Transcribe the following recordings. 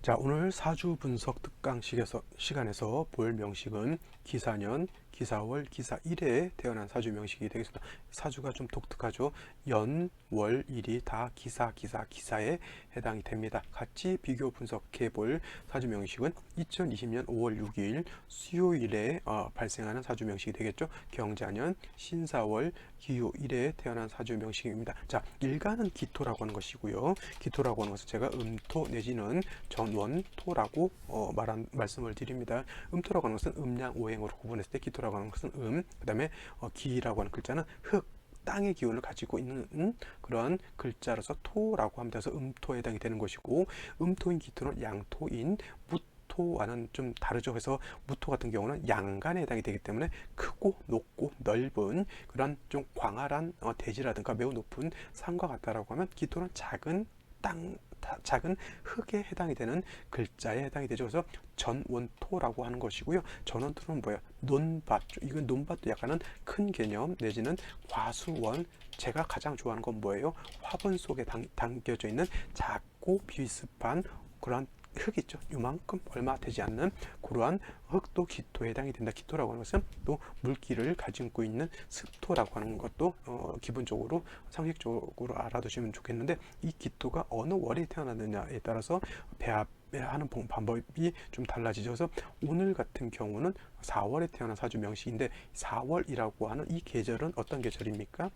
자, 오늘 사주 분석 특강 시간에서 볼 명식은 기사년, 기사월, 기사일에 태어난 사주 명식이 되겠습니다. 사주가 좀 독특하죠. 연, 월, 일이 다 기사에 해당이 됩니다. 같이 비교 분석해 볼 사주 명식은 2020년 5월 6일 수요일에 발생하는 사주 명식이 되겠죠. 경자년, 신사월, 기요일에 태어난 사주 명식입니다. 자, 일간은 기토라고 하는 것이고요. 기토라고 하는 것은 제가 음토 내지는 전원토라고 말씀을 드립니다. 음토라고 하는 것은 음양 오행으로 구분했을 때 기토라고 하는 것은 그 다음에 기라고 하는 글자는 흙, 땅의 기운을 가지고 있는 그런 글자로서 토라고 합니다. 그래서 음토에 해당이 되는 것이고, 음토인 기토는 양토인 무토와는 좀 다르죠. 그래서 무토 같은 경우는 양간에 해당이 되기 때문에 크고 높고 넓은 그런 좀 광활한 대지라든가 매우 높은 산과 같다라고 하면, 기토는 작은 흙에 해당이 되는 글자에 해당이 되죠. 그래서 전원토라고 하는 것이고요. 전원토는 뭐예요? 논밭. 이건 논밭도 약간은 큰 개념 내지는 과수원. 제가 가장 좋아하는 건 뭐예요? 화분 속에 담겨져 있는 작고 비습한 그런 흙 있죠. 요만큼 얼마 되지 않는 그러한 흙도 기토에 해당이 된다. 기토라고 하는 것은 또 물기를 가지고 있는 습토라고 하는 것도 기본적으로 상식적으로 알아두시면 좋겠는데, 이 기토가 어느 월에 태어났느냐에 따라서 배합하는 방법이 좀 달라지죠. 그래서 오늘 같은 경우는 4월에 태어난 사주 명식인데, 4월이라고 하는 이 계절은 어떤 계절입니까?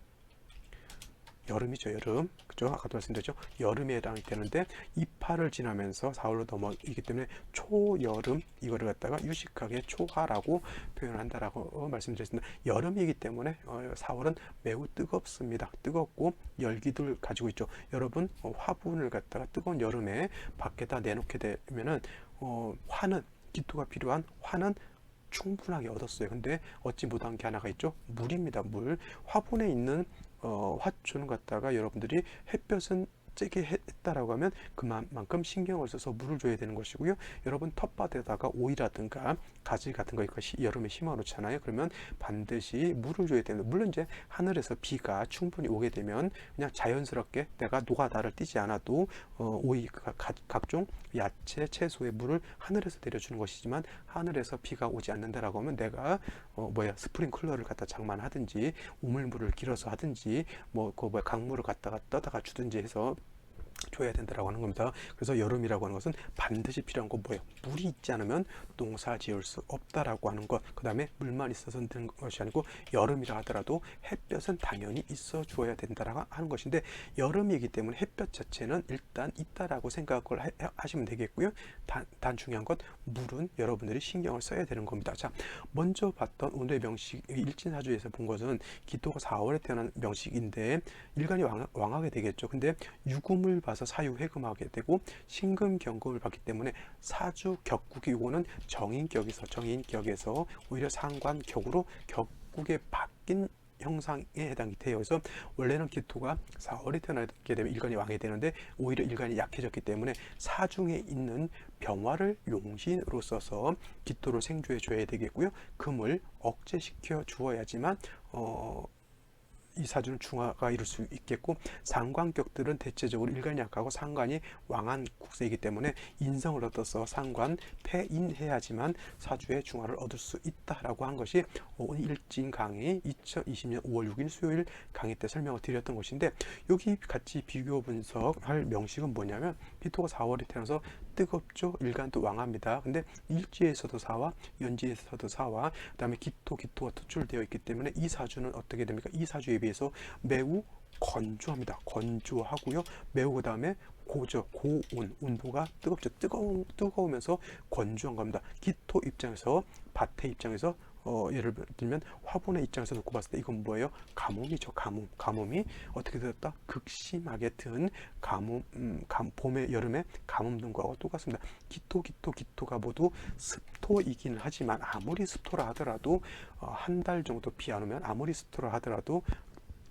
여름이죠. 여름. 그죠? 아까도 말씀드렸죠. 여름에 해당이 되는데, 이파를 지나면서 4월로 넘어이기 때문에 초여름, 이거를 갖다가 유식하게 초하라고 표현한다라고 말씀드렸습니다. 여름이기 때문에 4월은 매우 뜨겁습니다. 뜨겁고 열기를 가지고 있죠. 여러분, 화분을 갖다가 뜨거운 여름에 밖에다 내놓게 되면은 화는, 기토가 필요한 화는 충분하게 얻었어요. 근데 얻지 못한 게 하나가 있죠. 물입니다. 물. 화분에 있는 화초는 갖다가 여러분들이 햇볕은 쬐게 했다라고 하면 그만큼 신경을 써서 물을 줘야 되는 것이고요. 여러분, 텃밭에다가 오이라든가 가지 같은 거 여름에 심어 놓잖아요. 그러면 반드시 물을 줘야 되는, 물론 이제 하늘에서 비가 충분히 오게 되면 그냥 자연스럽게 내가 노가다를 띄지 않아도 오이 각종 야채 채소에 물을 하늘에서 내려주는 것이지만, 하늘에서 비가 오지 않는다라고 하면 내가 스프링클러를 갖다 장만하든지 우물물을 길어서 하든지 강물을 갖다가 떠다가 주든지 해서 줘야 된다라고 하는 겁니다. 그래서 여름이라고 하는 것은 반드시 필요한 건 뭐예요? 물이 있지 않으면 농사 지을 수 없다라고 하는 것. 그 다음에 물만 있어서 되는 것이 아니고, 여름이라 하더라도 햇볕은 당연히 있어 주어야 된다라고 하는 것인데, 여름이기 때문에 햇볕 자체는 일단 있다라고 생각을 하시면 되겠고요. 단 중요한 것, 물은 여러분들이 신경을 써야 되는 겁니다. 자, 먼저 봤던 오늘의 명식, 일진사주에서 본 것은 기토가 4월에 태어난 명식인데 일간이 왕하게 되겠죠. 근데 유금을 봐서 사유해금하게 되고 신금경금을 봤기 때문에 사주 격국이, 이거는 정인격에서 오히려 상관격으로 격국에 바뀐 형상에 해당이 돼요. 그래서 원래는 기토가 4월에 태어나게 되면 일간이 왕이 되는데, 오히려 일간이 약해졌기 때문에 사중에 있는 병화를 용신으로 써서 기토를 생조해 줘야 되겠고요. 금을 억제시켜 주어야지만 이 사주는 중화가 이룰 수 있겠고, 상관격들은 대체적으로 일간이 약하고 상관이 왕한 국세이기 때문에 인성을 얻어서 상관 패인해야지만 사주의 중화를 얻을 수 있다라고 한 것이 오늘 일진 강의 2020년 5월 6일 수요일 강의 때 설명을 드렸던 것인데, 여기 같이 비교 분석할 명식은 뭐냐면, 기토가 4월에 태어나서 뜨겁죠. 일간도 왕합니다. 근데 일지에서도 사와, 연지에서도 사와, 그 다음에 기토가 투출되어 있기 때문에 이 사주는 어떻게 됩니까? 이 사주에 비해서 매우 건조합니다. 건조하고요. 매우, 그 다음에 고온, 온도가 뜨겁죠. 뜨거우면서 건조한 겁니다. 기토 입장에서, 밭의 입장에서 예를 들면 화분의 입장에서 놓고 봤을 때 이건 뭐예요? 가뭄이죠. 가뭄이 어떻게 되었다? 극심하게 든 가뭄, 봄에 여름에 가뭄 든 거하고 똑같습니다. 기토가 모두 습토이긴 하지만, 아무리 습토라 하더라도 한 달 정도 비 안 오면, 아무리 습토라 하더라도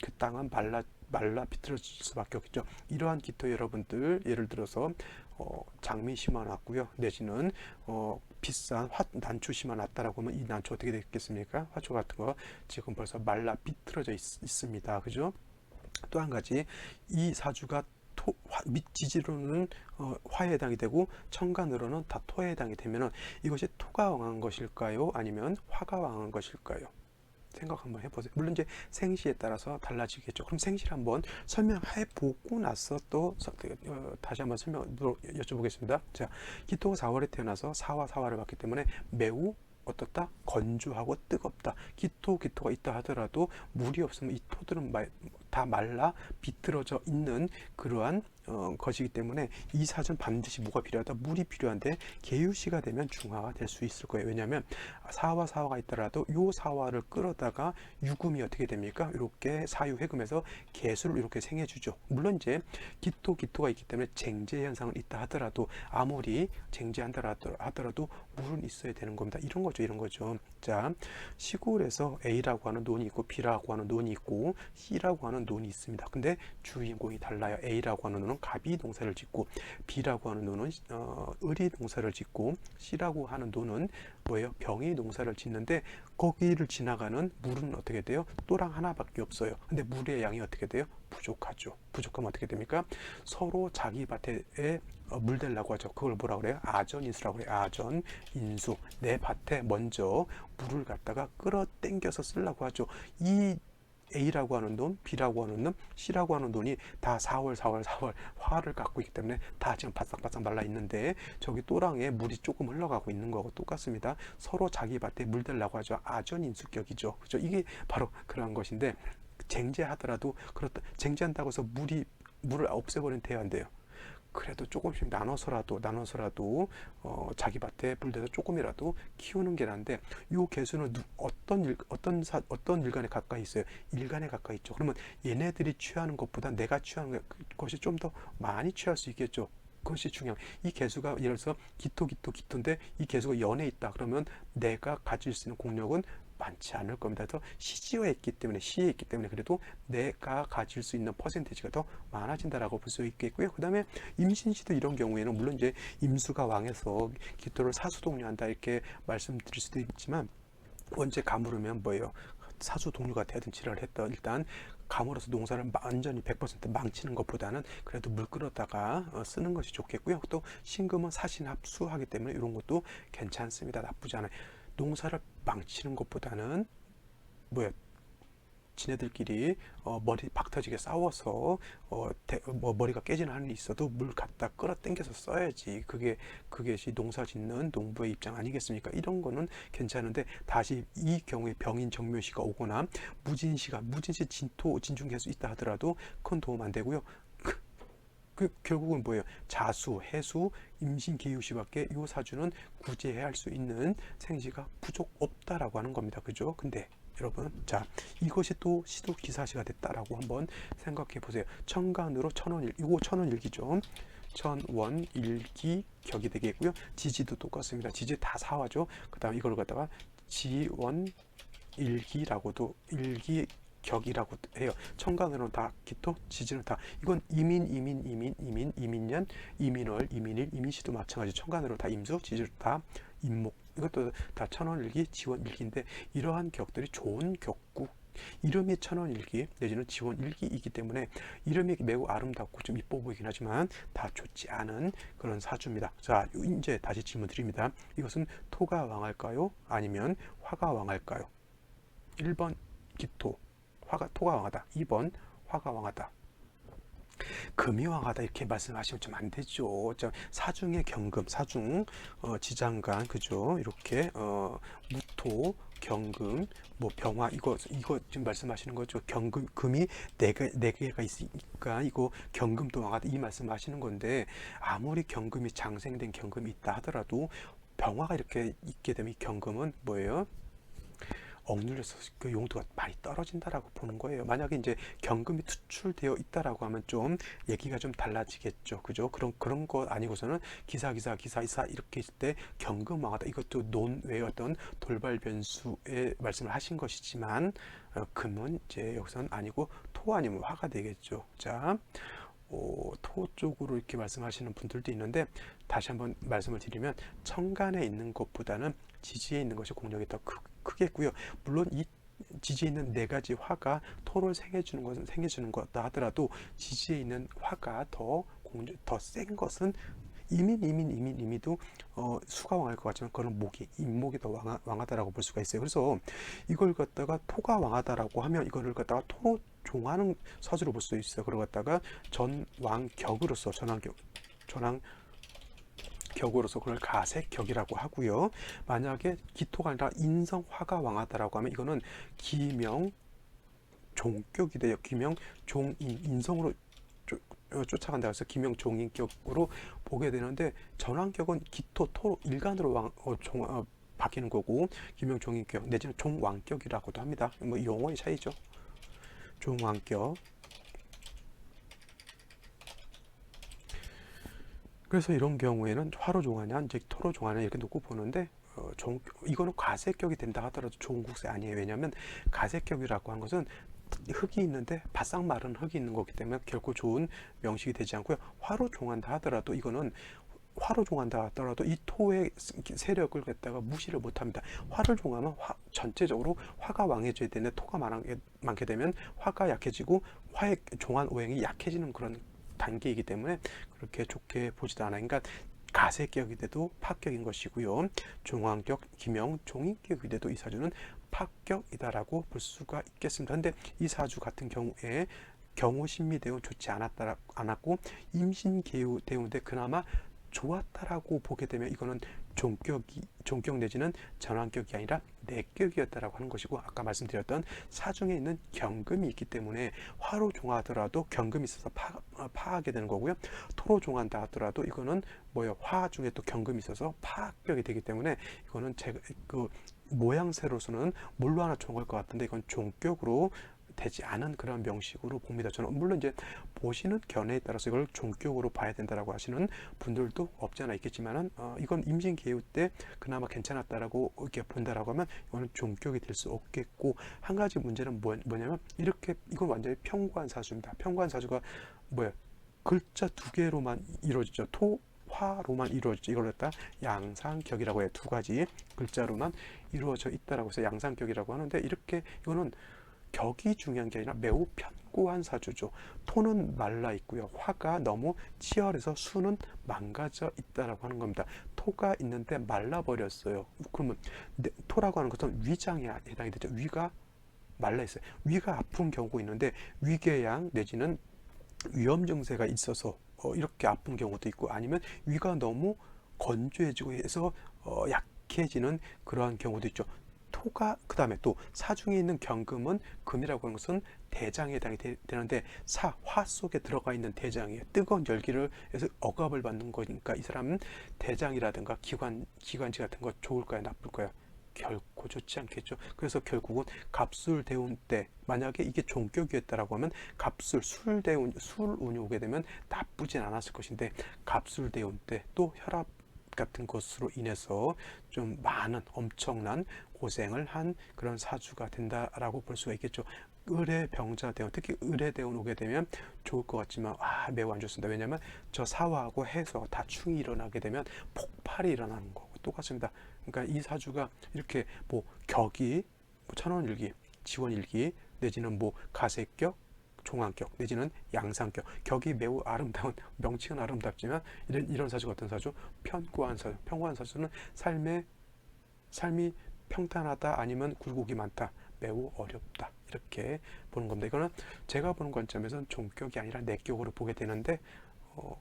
그 땅은 말라 비틀어질 수밖에 없겠죠. 이러한 기토 여러분들, 예를 들어서 장미 심어놨고요. 내지는 비싼 난초 심어놨다라고 하면 이 난초 어떻게 되겠습니까? 화초 같은 거 지금 벌써 말라 비틀어져 있습니다. 그죠? 또 한 가지, 이 사주가 지지로는 화에 해당이 되고 천간으로는 다 토에 해당이 되면은 이것이 토가 왕한 것일까요? 아니면 화가 왕한 것일까요? 생각 한번 해보세요. 물론 이제 생시에 따라서 달라지겠죠. 그럼 생시를 한번 설명해 보고 나서 또 다시 한번 여쭤보겠습니다. 자, 기토가 4월에 태어나서 사화 사화를 받기 때문에 매우 어떻다? 건조하고 뜨겁다. 기토가 있다 하더라도 물이 없으면 이 토들은 다 말라 비틀어져 있는 그러한 것이기 때문에 이 사주는 반드시 뭐가 필요하다? 물이 필요한데 계유시가 되면 중화가 될 수 있을 거예요. 왜냐하면 사화가 있더라도 요 사화를 끌어다가 유금이 어떻게 됩니까? 이렇게 사유해금에서 개수를 이렇게 생해주죠. 물론 이제 기토가 있기 때문에 쟁제 현상은 있다 하더라도 아무리 쟁제한다 하더라도 물은 있어야 되는 겁니다. 이런 거죠. 자, 시골에서 A라고 하는 논이 있고 B라고 하는 논이 있고 C라고 하는 논이 있습니다. 근데 주인공이 달라요. A라고 하는 논은 갑이 농사를 짓고 B라고 하는 논은 을이 농사를 짓고 C라고 하는 논은 뭐예요? 병이 농사를 짓는데 거기를 지나가는 물은 어떻게 돼요? 또랑 하나밖에 없어요. 근데 물의 양이 어떻게 돼요? 부족하죠. 부족하면 어떻게 됩니까? 서로 자기 밭에 물대려고 하죠. 그걸 뭐라 그래요? 아전인수라고 그래요. 아전, 인수. 내 밭에 먼저 물을 갖다가 끌어당겨서 쓰려고 하죠. 이 A라고 하는 돈, B라고 하는 돈, C라고 하는 돈이 다 4월 화를 갖고 있기 때문에 다 지금 바싹바싹 말라 있는데 저기 또랑에 물이 조금 흘러가고 있는 거하고 똑같습니다. 서로 자기 밭에 물대려고 하죠. 아전인수격이죠. 그죠? 이게 바로 그러한 것인데 쟁제하더라도 쟁제한다고 해서 물을 없애버리면 돼야 안 돼요. 그래도 조금씩 나눠서라도 자기 밭에 물대서 조금이라도 키우는 게 나은데 요 개수는 어떤 일간에 가까이 있어요? 일간에 가까이 있죠. 그러면 얘네들이 취하는 것보다 내가 취하는 것이 좀 더 많이 취할 수 있겠죠. 그것이 중요한. 이 개수가 예를 들어서 기토인데 이 개수가 연에 있다. 그러면 내가 가질 수 있는 공력은 많지 않을 겁니다. 더 시에 있기 때문에 그래도 내가 가질 수 있는 퍼센테이지가 더 많아진다라고 볼 수 있겠고요. 그 다음에 임신시도 이런 경우에는 물론 이제 임수가 왕해서 기토를 사수동료한다 이렇게 말씀드릴 수도 있지만 언제 가물으면 뭐예요? 사수동료가 되든 지랄을 했던 일단 감으로서 농사를 완전히 100% 망치는 것보다는 그래도 물 끌어다가 쓰는 것이 좋겠고요. 또 신금은 사신합수하기 때문에 이런 것도 괜찮습니다. 나쁘지 않아요. 농사를 망치는 것보다는 뭐야? 지네들끼리 머리 박터지게 싸워서 머리가 깨지는 한이 있어도 물 갖다 끌어당겨서 써야지. 그것이 농사 짓는 농부의 입장 아니겠습니까? 이런 거는 괜찮은데 다시 이 경우에 병인 정묘시가 오거나 무진시 진중 개수 있다 하더라도 큰 도움 안 되고요. 결국은 뭐예요? 자수, 해수, 임신, 기유시밖에 이 사주는 구제해야 할 수 있는 생시가 없다라고 하는 겁니다. 그죠? 근데 여러분, 자, 이것이 또 시도 기사시가 됐다라고 한번 생각해 보세요. 천간으로 이거 천원일기죠. 천원일기 격이 되겠고요. 지지도 똑같습니다. 지지 다 사화죠. 그 다음 이걸 갖다가 지원일기라고도 격이라고 해요. 천간으로는 다 기토, 지지는 다. 이건 이민년, 이민월, 이민일, 이민시도 마찬가지. 천간으로 다 임수, 지지로 다 임목. 이것도 다 천원일기, 지원일기인데 이러한 격들이 좋은 격국. 이름이 천원일기 내지는 지원일기이기 때문에 이름이 매우 아름답고 좀 이뻐 보이긴 하지만 다 좋지 않은 그런 사주입니다. 자, 이제 다시 질문 드립니다. 이것은 토가 왕할까요? 아니면 화가 왕할까요? 1번 기토. 토가 왕하다. 2번 화가 왕하다. 금이 왕하다 이렇게 말씀하시면 좀 안 되죠. 사중의 경금, 사중 지장간 그죠? 이렇게 무토, 경금, 뭐 병화 이거 지금 말씀하시는 거죠. 금이 네 개가 있으니까 이거 경금도 왕하다 이 말씀하시는 건데 아무리 경금이 장생된 경금이 있다 하더라도 병화가 이렇게 있게 되면 이 경금은 뭐예요? 억눌려서 그 용도가 많이 떨어진다라고 보는 거예요. 만약에 이제 경금이 투출되어 있다라고 하면 좀 얘기가 좀 달라지겠죠. 그죠? 그런 거 아니고서는 기사 이렇게 있을 때 경금 왕하다 이것도 논외의 어떤 돌발 변수에 말씀을 하신 것이지만 금은 이제 여기서는 아니고 토 아니면 화가 되겠죠. 자, 토 쪽으로 이렇게 말씀하시는 분들도 있는데 다시 한번 말씀을 드리면 천간에 있는 것보다는 지지에 있는 것이 공력이 더 크겠고요. 물론 이 지지에 있는 네 가지 화가 토를 생겨주는 거다 하더라도 지지에 있는 화가 더 센 것은 이미도 수가 왕할 것 같지만 그런 임목이 더 왕하다라고 볼 수가 있어요. 그래서 이걸 갖다가 토가 왕하다라고 하면 이거를 갖다가 토로 종하는 서술로 볼 수 있어요. 그걸 갖다가 전왕격으로서 전왕격으로서 그걸 가색격이라고 하고요. 만약에 기토가 아니라 인성화가 왕하다라고 하면 이거는 기명 종격이 돼요. 기명 종인 인성으로 쫓아간다 해서 기명 종인격으로 보게 되는데 전왕격은 기토 토 일간으로 바뀌는 거고 기명 종인격 내지는 종왕격이라고도 합니다. 뭐 용어의 차이죠. 종왕격. 그래서 이런 경우에는 화로 종하냐 이제 토로 종하냐 이렇게 놓고 보는데 이거는 가색격이 된다 하더라도 좋은 국세 아니에요. 왜냐하면 가색격이라고 하는 것은 흙이 있는데 바싹 마른 흙이 있는 거기 때문에 결코 좋은 명식이 되지 않고요. 화로 종한다 하더라도 이거는 화로 종한다 하더라도 이 토의 세력을 갖다가 무시를 못합니다. 화를 종하면 전체적으로 화가 왕해져야 되는데 토가 많게 되면 화가 약해지고 화의 종한 오행이 약해지는 그런 단계이기 때문에 그렇게 좋게 보지도 않아요. 그러니까 가색격이 돼도 파격인 것이고요. 종왕격, 기명, 종인격이 돼도 이 사주는 파격이다라고 볼 수가 있겠습니다. 근데 이 사주 같은 경우에 경호신미대운 좋지 않았고 임신계우대운데 그나마 좋았다라고 보게 되면 이거는 종격 내지는 전환격이 아니라 내격이었다라고 하는 것이고 아까 말씀드렸던 사중에 있는 경금이 있기 때문에 화로 종하더라도 경금이 있어서 파하게 되는 거고요. 토로 종한다 하더라도 이거는 화 중에 또 경금이 있어서 파격이 되기 때문에 이거는 제가 그 모양새로서는 물로 하나 종할 것 같은데 이건 종격으로 되지 않은 그런 명식으로 봅니다. 저는 물론 이제 보시는 견해에 따라서 이걸 종격으로 봐야 된다라고 하시는 분들도 없지 않아 있겠지만은 이건 임신계유 때 그나마 괜찮았다라고 이렇게 본다라고 하면 이거는 종격이 될 수 없겠고 한 가지 문제는 뭐냐면 이렇게 이건 완전히 편관 사주입니다. 편관 사주가 글자 두 개로만 이루어지죠. 화로만 이루어지죠. 이걸 갖다 양상격이라고 해요. 두 가지 글자로만 이루어져 있다라고 해서 양상격이라고 하는데 이렇게 이거는 격이 중요한 게 아니라 매우 편고한 사주죠. 토는 말라 있고요. 화가 너무 치열해서 수는 망가져 있다라고 하는 겁니다. 토가 있는데 말라 버렸어요. 그러면 토라고 하는 것은 위장에 해당이 되죠. 위가 말라 있어요. 위가 아픈 경우가 있는데 위궤양 내지는 위험 증세가 있어서 이렇게 아픈 경우도 있고 아니면 위가 너무 건조해지고 해서 약해지는 그러한 경우도 있죠. 토가 그 다음에 또 사중에 있는 경금은 금이라고 하는 것은 대장에 해당이 되는데 화 속에 들어가 있는 대장이에요. 뜨거운 열기를 해서 억압을 받는 거니까 이 사람은 대장이라든가 기관지 같은 거 좋을까요 나쁠까요? 결코 좋지 않겠죠. 그래서 결국은 갑술대운 때 만약에 이게 종격이었다라고 하면 술 운이 오게 되면 나쁘진 않았을 것인데 갑술대운 때 또 혈압 같은 것으로 인해서 좀 엄청난 고생을 한 그런 사주가 된다라고 볼 수가 있겠죠. 을해병자대운 특히 을해대운 오게 되면 좋을 것 같지만 매우 안 좋습니다. 왜냐하면 저 사화하고 해서 다충이 일어나게 되면 폭발이 일어나는 거고 똑같습니다. 그러니까 이 사주가 이렇게 격이 천원일기, 지원일기 내지는 가색격, 종황격 내지는 양상격 격이 매우 아름다운 명칭은 아름답지만 이런 사주가 어떤 사주? 편고한 사주. 편고한 사주는 삶이 평탄하다 아니면 굴곡이 많다 매우 어렵다 이렇게 보는 겁니다. 이거는 제가 보는 관점에서는 종격이 아니라 내격으로 보게 되는데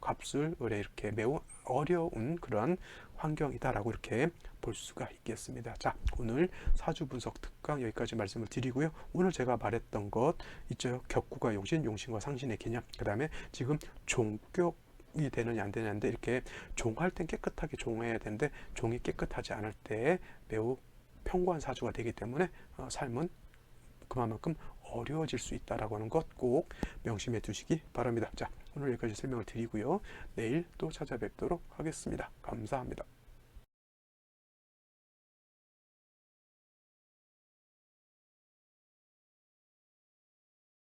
갑술 을에 이렇게 매우 어려운 그런 환경이다라고 이렇게 볼 수가 있겠습니다. 자, 오늘 사주 분석 특강 여기까지 말씀을 드리고요. 오늘 제가 말했던 것 있죠. 격구가 용신, 용신과 상신의 개념. 그 다음에 지금 종격이 되느냐 안 되느냐인데 이렇게 종할 땐 깨끗하게 종해야 되는데 종이 깨끗하지 않을 때 매우 편고한 사주가 되기 때문에 삶은 그만큼 어려워질 수 있다라고 하는 것 꼭 명심해 두시기 바랍니다. 자, 오늘 여기까지 설명을 드리고요. 내일 또 찾아뵙도록 하겠습니다. 감사합니다.